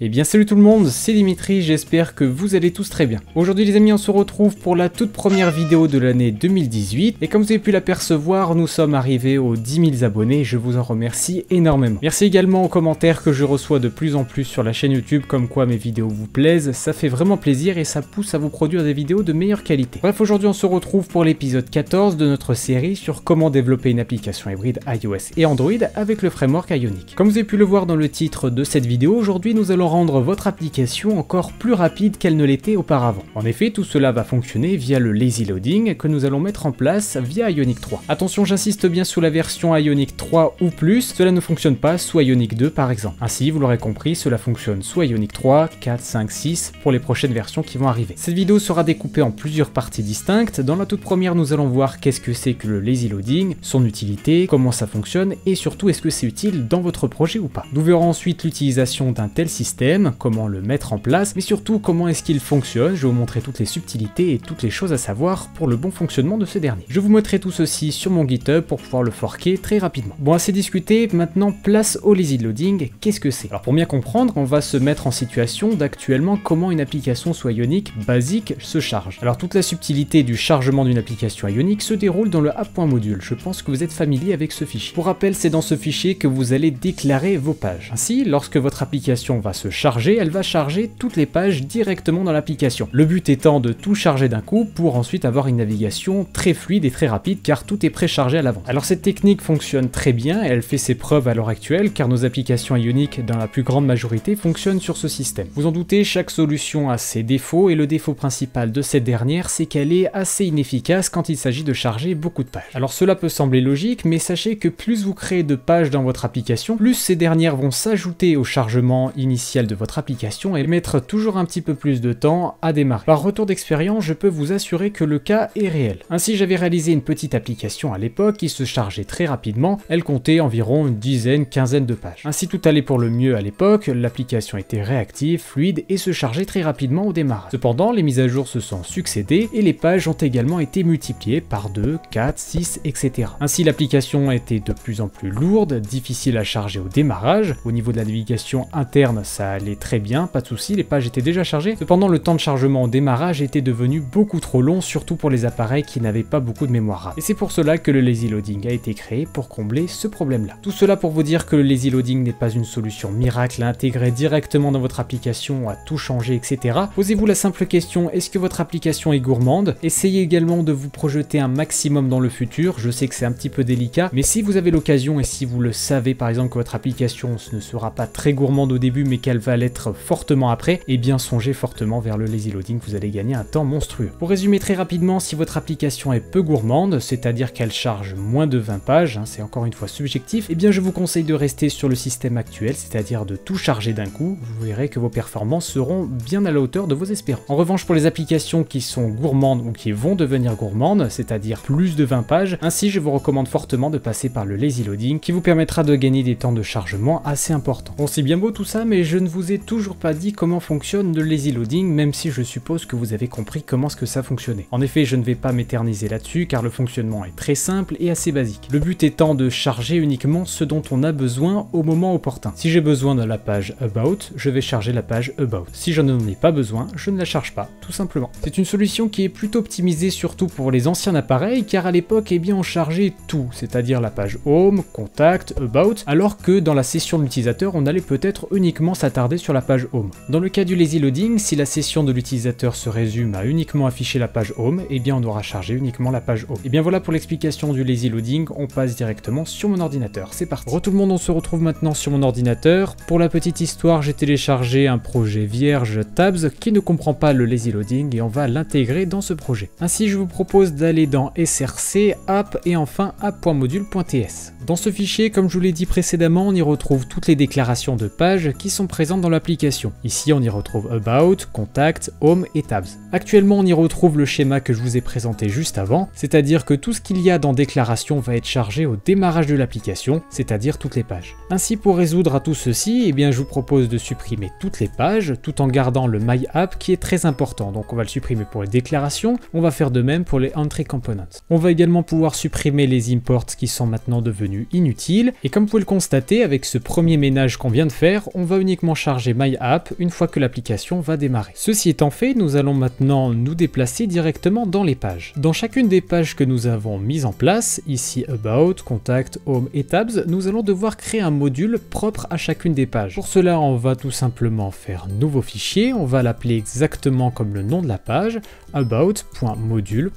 Eh bien salut tout le monde, c'est Dimitri, j'espère que vous allez tous très bien. Aujourd'hui les amis, on se retrouve pour la toute première vidéo de l'année 2018 et comme vous avez pu l'apercevoir, nous sommes arrivés aux 10 000 abonnés et je vous en remercie énormément. Merci également aux commentaires que je reçois de plus en plus sur la chaîne YouTube, comme quoi mes vidéos vous plaisent, ça fait vraiment plaisir et ça pousse à vous produire des vidéos de meilleure qualité. Bref, aujourd'hui on se retrouve pour l'épisode 14 de notre série sur comment développer une application hybride iOS et Android avec le framework Ionic. Comme vous avez pu le voir dans le titre de cette vidéo, aujourd'hui nous allons rendre votre application encore plus rapide qu'elle ne l'était auparavant. En effet, tout cela va fonctionner via le lazy loading que nous allons mettre en place via Ionic 3. Attention, j'insiste bien sur la version Ionic 3 ou plus, cela ne fonctionne pas sous Ionic 2 par exemple. Ainsi, vous l'aurez compris, cela fonctionne sous Ionic 3, 4, 5, 6 pour les prochaines versions qui vont arriver. Cette vidéo sera découpée en plusieurs parties distinctes. Dans la toute première, nous allons voir qu'est-ce que c'est que le lazy loading, son utilité, comment ça fonctionne et surtout est-ce que c'est utile dans votre projet ou pas. Nous verrons ensuite l'utilisation d'un tel système, comment le mettre en place, mais surtout comment est-ce qu'il fonctionne. Je vais vous montrer toutes les subtilités et toutes les choses à savoir pour le bon fonctionnement de ce dernier. Je vous mettrai tout ceci sur mon GitHub pour pouvoir le forker très rapidement. Bon, assez discuté, maintenant place au lazy loading. Qu'est-ce que c'est? Alors pour bien comprendre, on va se mettre en situation d'actuellement comment une application sous Ionic basique se charge. Alors toute la subtilité du chargement d'une application Ionic se déroule dans le app.module. Je pense que vous êtes familier avec ce fichier. Pour rappel, c'est dans ce fichier que vous allez déclarer vos pages. Ainsi, lorsque votre application va se charger, elle va charger toutes les pages directement dans l'application. Le but étant de tout charger d'un coup pour ensuite avoir une navigation très fluide et très rapide car tout est préchargé à l'avance. Alors cette technique fonctionne très bien et elle fait ses preuves à l'heure actuelle car nos applications Ionic dans la plus grande majorité fonctionnent sur ce système. Vous en doutez, chaque solution a ses défauts et le défaut principal de cette dernière c'est qu'elle est assez inefficace quand il s'agit de charger beaucoup de pages. Alors cela peut sembler logique mais sachez que plus vous créez de pages dans votre application, plus ces dernières vont s'ajouter au chargement initial de votre application et mettre toujours un petit peu plus de temps à démarrer. Par retour d'expérience, je peux vous assurer que le cas est réel. Ainsi, j'avais réalisé une petite application à l'époque qui se chargeait très rapidement, elle comptait environ une dizaine, quinzaine de pages. Ainsi, tout allait pour le mieux à l'époque, l'application était réactive, fluide et se chargeait très rapidement au démarrage. Cependant, les mises à jour se sont succédées et les pages ont également été multipliées par 2, 4, 6, etc. Ainsi, l'application était de plus en plus lourde, difficile à charger au démarrage. Au niveau de la navigation interne, ça allait très bien, pas de souci, les pages étaient déjà chargées. Cependant, le temps de chargement au démarrage était devenu beaucoup trop long, surtout pour les appareils qui n'avaient pas beaucoup de mémoire RAM. Et c'est pour cela que le lazy loading a été créé pour combler ce problème-là. Tout cela pour vous dire que le lazy loading n'est pas une solution miracle à intégrer directement dans votre application, à tout changer, etc. Posez-vous la simple question, est-ce que votre application est gourmande? Essayez également de vous projeter un maximum dans le futur. Je sais que c'est un petit peu délicat, mais si vous avez l'occasion et si vous le savez par exemple que votre application ne sera pas très gourmande au début mais qu'elle va l'être fortement après, et bien songez fortement vers le lazy loading, vous allez gagner un temps monstrueux. Pour résumer très rapidement, si votre application est peu gourmande, c'est-à-dire qu'elle charge moins de 20 pages, c'est encore une fois subjectif, et bien je vous conseille de rester sur le système actuel, c'est-à-dire de tout charger d'un coup, vous verrez que vos performances seront bien à la hauteur de vos espérances. En revanche, pour les applications qui sont gourmandes ou qui vont devenir gourmandes, c'est-à-dire plus de 20 pages, ainsi je vous recommande fortement de passer par le lazy loading qui vous permettra de gagner des temps de chargement assez importants. Bon, c'est bien beau tout ça, mais je ne vous ai toujours pas dit comment fonctionne le lazy loading, même si je suppose que vous avez compris comment est-ce que ça fonctionnait. En effet, je ne vais pas m'éterniser là-dessus car le fonctionnement est très simple et assez basique. Le but étant de charger uniquement ce dont on a besoin au moment opportun. Si j'ai besoin de la page About, je vais charger la page About. Si je n'en ai pas besoin, je ne la charge pas, tout simplement. C'est une solution qui est plutôt optimisée surtout pour les anciens appareils car à l'époque, eh bien, on chargeait tout, c'est-à-dire la page Home, Contact, About, alors que dans la session de l'utilisateur, on allait peut-être uniquement s'attarder sur la page Home. Dans le cas du lazy loading, si la session de l'utilisateur se résume à uniquement afficher la page Home, eh bien on aura chargé uniquement la page Home. Et bien voilà pour l'explication du lazy loading, on passe directement sur mon ordinateur, c'est parti. Re tout le monde, on se retrouve maintenant sur mon ordinateur. Pour la petite histoire, j'ai téléchargé un projet vierge Tabs qui ne comprend pas le lazy loading et on va l'intégrer dans ce projet. Ainsi, je vous propose d'aller dans src, app et enfin app.module.ts. Dans ce fichier, comme je vous l'ai dit précédemment, on y retrouve toutes les déclarations de pages qui sont présentes dans l'application. Ici, on y retrouve About, Contact, Home et Tabs. Actuellement, on y retrouve le schéma que je vous ai présenté juste avant, c'est-à-dire que tout ce qu'il y a dans déclaration va être chargé au démarrage de l'application, c'est-à-dire toutes les pages. Ainsi, pour résoudre à tout ceci, eh bien, je vous propose de supprimer toutes les pages, tout en gardant le My App qui est très important. Donc, on va le supprimer pour les déclarations, on va faire de même pour les Entry Components. On va également pouvoir supprimer les imports qui sont maintenant devenus inutiles, et comme vous pouvez le constater, avec ce premier ménage qu'on vient de faire, on va uniquement directement charger My App une fois que l'application va démarrer. Ceci étant fait, nous allons maintenant nous déplacer directement dans les pages. Dans chacune des pages que nous avons mises en place, ici About, Contact, Home et Tabs, nous allons devoir créer un module propre à chacune des pages. Pour cela, on va tout simplement faire nouveau fichier, on va l'appeler exactement comme le nom de la page, about.module.ts.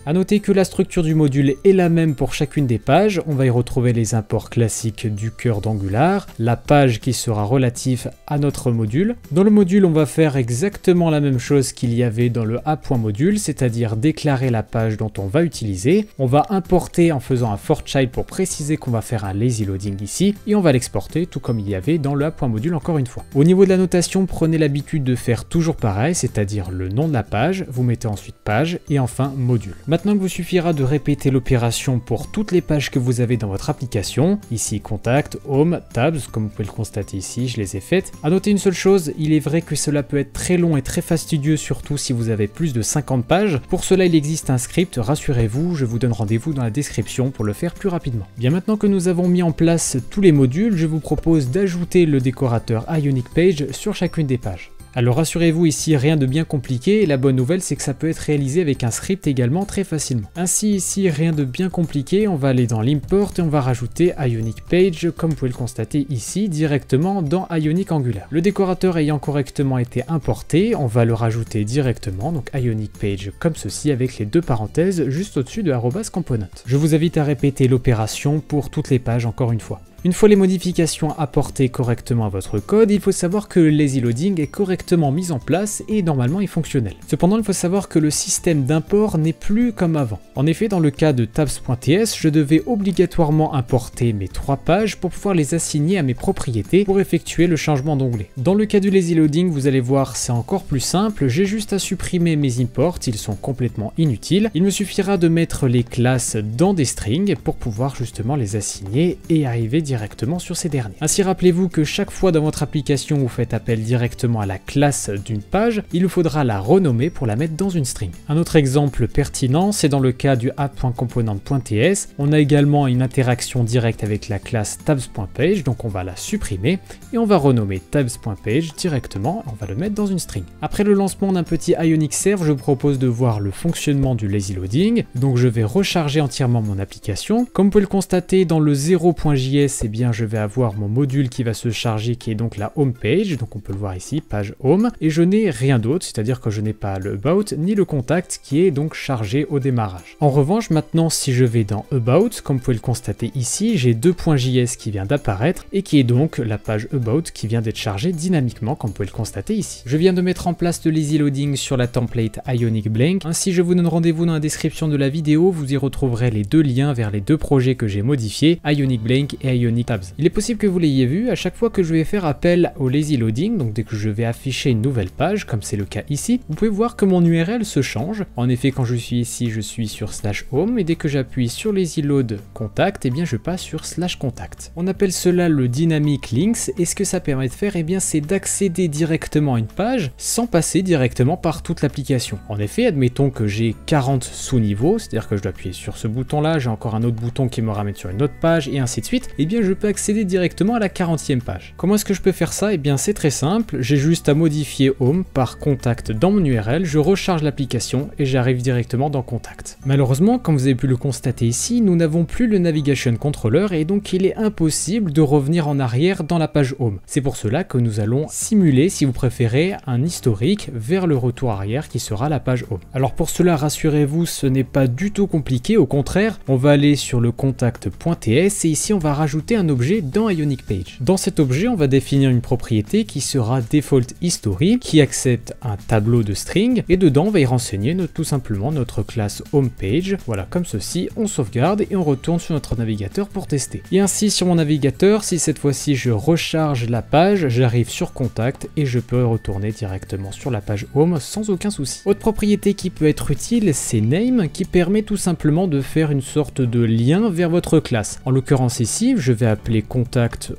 A noter que la structure du module est la même pour chacune des pages, on va y retrouver les imports classiques du cœur d'Angular, la page qui sera relative à notre module. Dans le module, on va faire exactement la même chose qu'il y avait dans le app.module, c'est-à-dire déclarer la page dont on va utiliser. On va importer en faisant un for child pour préciser qu'on va faire un lazy loading ici, et on va l'exporter tout comme il y avait dans le app.module encore une fois. Au niveau de la notation, prenez l'habitude de faire toujours pareil, c'est-à-dire le nom de la page, vous mettez ensuite page et enfin module. Maintenant il vous suffira de répéter l'opération pour toutes les pages que vous avez dans votre application, ici Contact, Home, Tabs, comme vous pouvez le constater ici, je les ai faites. A noter une seule chose, il est vrai que cela peut être très long et très fastidieux, surtout si vous avez plus de 50 pages. Pour cela il existe un script, rassurez-vous, je vous donne rendez-vous dans la description pour le faire plus rapidement. Bien, maintenant que nous avons mis en place tous les modules, je vous propose d'ajouter le décorateur Ionic Page sur chacune des pages. Alors rassurez-vous, ici rien de bien compliqué, et la bonne nouvelle c'est que ça peut être réalisé avec un script également très facilement. Ainsi ici rien de bien compliqué, on va aller dans l'import et on va rajouter Ionic Page comme vous pouvez le constater ici directement dans Ionic Angular. Le décorateur ayant correctement été importé, on va le rajouter directement, donc Ionic Page comme ceci avec les deux parenthèses juste au-dessus de @component. Je vous invite à répéter l'opération pour toutes les pages encore une fois. Une fois les modifications apportées correctement à votre code, il faut savoir que le lazy loading est correctement mis en place et normalement est fonctionnel. Cependant, il faut savoir que le système d'import n'est plus comme avant. En effet, dans le cas de tabs.ts, je devais obligatoirement importer mes 3 pages pour pouvoir les assigner à mes propriétés pour effectuer le changement d'onglet. Dans le cas du lazy loading, vous allez voir, c'est encore plus simple, j'ai juste à supprimer mes imports, ils sont complètement inutiles. Il me suffira de mettre les classes dans des strings pour pouvoir justement les assigner et arriver directement sur ces derniers. Ainsi, rappelez-vous que chaque fois dans votre application vous faites appel directement à la classe d'une page, il vous faudra la renommer pour la mettre dans une string. Un autre exemple pertinent, c'est dans le cas du app.component.ts, on a également une interaction directe avec la classe tabs.page, donc on va la supprimer et on va renommer tabs.page directement, on va le mettre dans une string. Après le lancement d'un petit Ionic Serve, je vous propose de voir le fonctionnement du lazy loading, donc je vais recharger entièrement mon application. Comme vous pouvez le constater, dans le 0.js, eh bien je vais avoir mon module qui va se charger qui est donc la home page, donc on peut le voir ici, page home, et je n'ai rien d'autre, c'est-à-dire que je n'ai pas le about ni le contact qui est donc chargé au démarrage. En revanche, maintenant si je vais dans about, comme vous pouvez le constater ici, j'ai 2.js qui vient d'apparaître et qui est donc la page about qui vient d'être chargée dynamiquement comme vous pouvez le constater ici. Je viens de mettre en place le lazy loading sur la template Ionic Blank, ainsi je vous donne rendez-vous dans la description de la vidéo, vous y retrouverez les deux liens vers les deux projets que j'ai modifiés, Ionic Blank et Ionic Tabs. Il est possible que vous l'ayez vu, à chaque fois que je vais faire appel au lazy loading, donc dès que je vais afficher une nouvelle page, comme c'est le cas ici, vous pouvez voir que mon URL se change. En effet, quand je suis ici, je suis sur /home, et dès que j'appuie sur lazy load contact, eh bien je passe sur /contact. On appelle cela le dynamic links, et ce que ça permet de faire, eh bien c'est d'accéder directement à une page sans passer directement par toute l'application. En effet, admettons que j'ai 40 sous-niveaux, c'est-à-dire que je dois appuyer sur ce bouton-là, j'ai encore un autre bouton qui me ramène sur une autre page, et ainsi de suite, eh bien je peux accéder directement à la 40e page. Comment est-ce que je peux faire ça? Eh bien c'est très simple, j'ai juste à modifier home par contact dans mon URL, je recharge l'application et j'arrive directement dans contact. Malheureusement, comme vous avez pu le constater ici, nous n'avons plus le navigation controller et donc il est impossible de revenir en arrière dans la page home. C'est pour cela que nous allons simuler, si vous préférez, un historique vers le retour arrière qui sera la page home. Alors pour cela, rassurez-vous, ce n'est pas du tout compliqué, au contraire, on va aller sur le contact.ts et ici on va rajouter un objet dans Ionic Page. Dans cet objet, on va définir une propriété qui sera default history, qui accepte un tableau de string, et dedans on va y renseigner tout simplement notre classe homepage. Voilà, comme ceci, on sauvegarde et on retourne sur notre navigateur pour tester. Et ainsi sur mon navigateur, si cette fois-ci je recharge la page, j'arrive sur contact et je peux retourner directement sur la page home sans aucun souci. Autre propriété qui peut être utile, c'est name, qui permet tout simplement de faire une sorte de lien vers votre classe. En l'occurrence ici, je vais appeler contact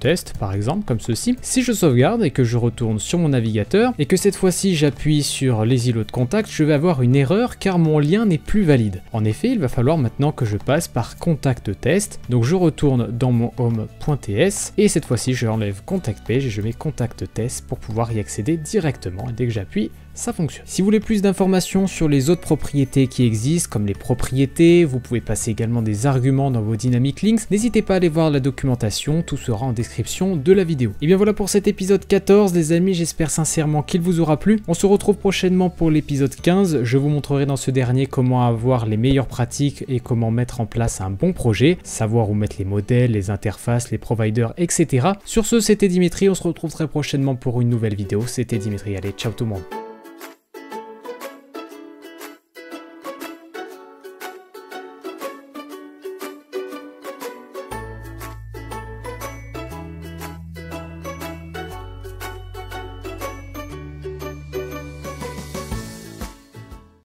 test par exemple, comme ceci. Si je sauvegarde et que je retourne sur mon navigateur et que cette fois-ci j'appuie sur les îlots de contact, je vais avoir une erreur car mon lien n'est plus valide. En effet, il va falloir maintenant que je passe par contact test. Donc je retourne dans mon home.ts et cette fois-ci je enlève contact page et je mets contact test pour pouvoir y accéder directement. Et dès que j'appuie, ça fonctionne. Si vous voulez plus d'informations sur les autres propriétés qui existent, comme les propriétés, vous pouvez passer également des arguments dans vos dynamic links, n'hésitez pas à aller voir la documentation, tout sera en description de la vidéo. Et bien voilà pour cet épisode 14 les amis, j'espère sincèrement qu'il vous aura plu. On se retrouve prochainement pour l'épisode 15, je vous montrerai dans ce dernier comment avoir les meilleures pratiques et comment mettre en place un bon projet, savoir où mettre les modèles, les interfaces, les providers, etc. Sur ce, c'était Dimitri, on se retrouve très prochainement pour une nouvelle vidéo, c'était Dimitri, allez ciao tout le monde.